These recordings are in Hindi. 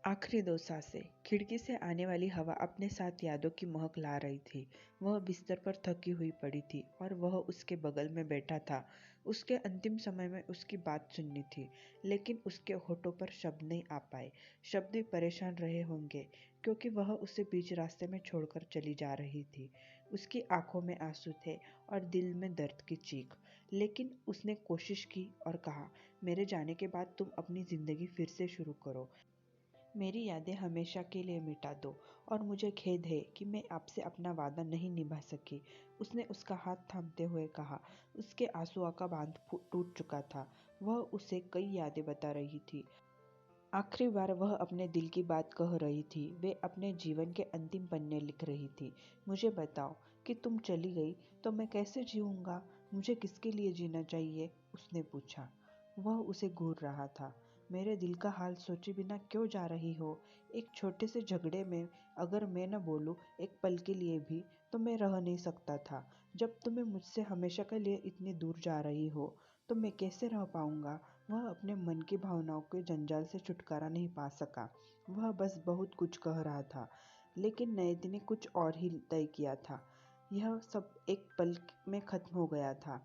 आखिरी 2 सांसें। खिड़की से आने वाली हवा अपने साथ यादों की महक ला रही थी। वह बिस्तर पर थकी हुई पड़ी थी और वह उसके बगल में बैठा था। उसके अंतिम समय में उसकी बात सुननी थी, लेकिन उसके होठों पर शब्द नहीं आ पाए। शब्द भी परेशान रहे होंगे, क्योंकि वह उसे बीच रास्ते में छोड़कर चली जा रही थी। उसकी आंखों में आंसू थे और दिल में दर्द की चीख। लेकिन उसने कोशिश की और कहा, मेरे जाने के बाद तुम अपनी जिंदगी फिर से शुरू करो। मेरी यादें हमेशा के लिए मिटा दो, और मुझे खेद है कि मैं आपसे अपना वादा नहीं निभा सकी। उसने उसका हाथ थामते हुए कहा। उसके आंसुओं का बांध टूट चुका था। वह उसे कई यादें बता रही थी। आखिरी बार वह अपने दिल की बात कह रही थी। वे अपने जीवन के अंतिम पन्ने लिख रही थी। मुझे बताओ कि तुम चली गई तो मैं कैसे जीऊँगा? मुझे किसके लिए जीना चाहिए? उसने पूछा। वह उसे घूर रहा था। मेरे दिल का हाल सोचे बिना क्यों जा रही हो? एक छोटे से झगड़े में अगर मैं न बोलूं एक पल के लिए भी, तो मैं रह नहीं सकता था। जब तुम्हें मुझसे हमेशा के लिए इतनी दूर जा रही हो, तो मैं कैसे रह पाऊंगा? वह अपने मन की भावनाओं के जंजाल से छुटकारा नहीं पा सका। वह बस बहुत कुछ कह रहा था, लेकिन नियति ने कुछ और ही तय किया था। यह सब एक पल में खत्म हो गया था।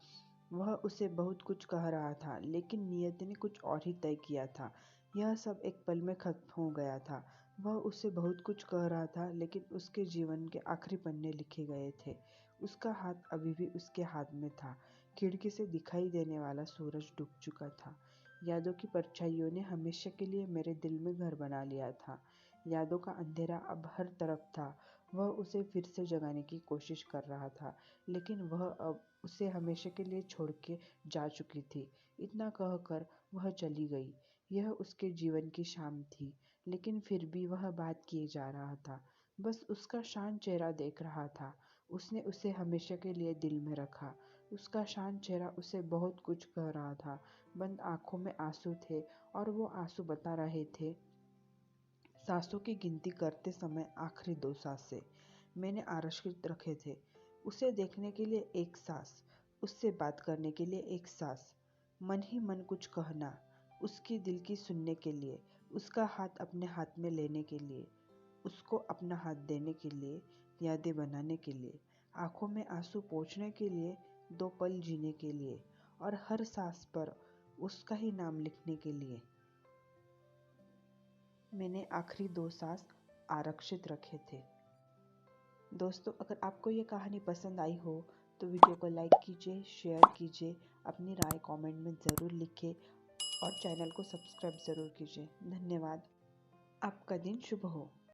वह उसे बहुत कुछ कह रहा था, लेकिन नियति ने कुछ और ही तय किया था। यह सब एक पल में खत्म हो गया था। वह उसे बहुत कुछ कह रहा था, लेकिन उसके जीवन के आखिरी पन्ने लिखे गए थे। उसका हाथ अभी भी उसके हाथ में था। खिड़की से दिखाई देने वाला सूरज डूब चुका था। यादों की परछाइयों ने हमेशा के लिए मेरे दिल में घर बना लिया था। यादों का अंधेरा अब हर तरफ था। वह उसे फिर से जगाने की कोशिश कर रहा था, लेकिन वह अब उसे हमेशा के लिए छोड़ के जा चुकी थी। इतना कहकर वह चली गई। यह उसके जीवन की शाम थी, लेकिन फिर भी वह बात किए जा रहा था। बस उसका शांत चेहरा देख रहा था। उसने उसे हमेशा के लिए दिल में रखा। उसका शांत चेहरा उसे बहुत कुछ कह रहा था। बंद आंखों में आंसू थे, और वो आंसू बता रहे थे, सांसों की गिनती करते समय आखिरी 2 सांसें मैंने आरक्षित रखे थे। उसे देखने के लिए एक सांस, उससे बात करने के लिए एक सांस, मन ही मन कुछ कहना, उसकी दिल की सुनने के लिए, उसका हाथ अपने हाथ में लेने के लिए, उसको अपना हाथ देने के लिए, यादें बनाने के लिए, आंखों में आंसू पोंछने के लिए, 2 पल जीने के लिए, और हर सांस पर उसका ही नाम लिखने के लिए। मैंने आखिरी 2 सांस आरक्षित रखे थे। दोस्तों, अगर आपको ये कहानी पसंद आई हो तो वीडियो को लाइक कीजिए, शेयर कीजिए, अपनी राय कमेंट में ज़रूर लिखें, और चैनल को सब्सक्राइब ज़रूर कीजिए। धन्यवाद। आपका दिन शुभ हो।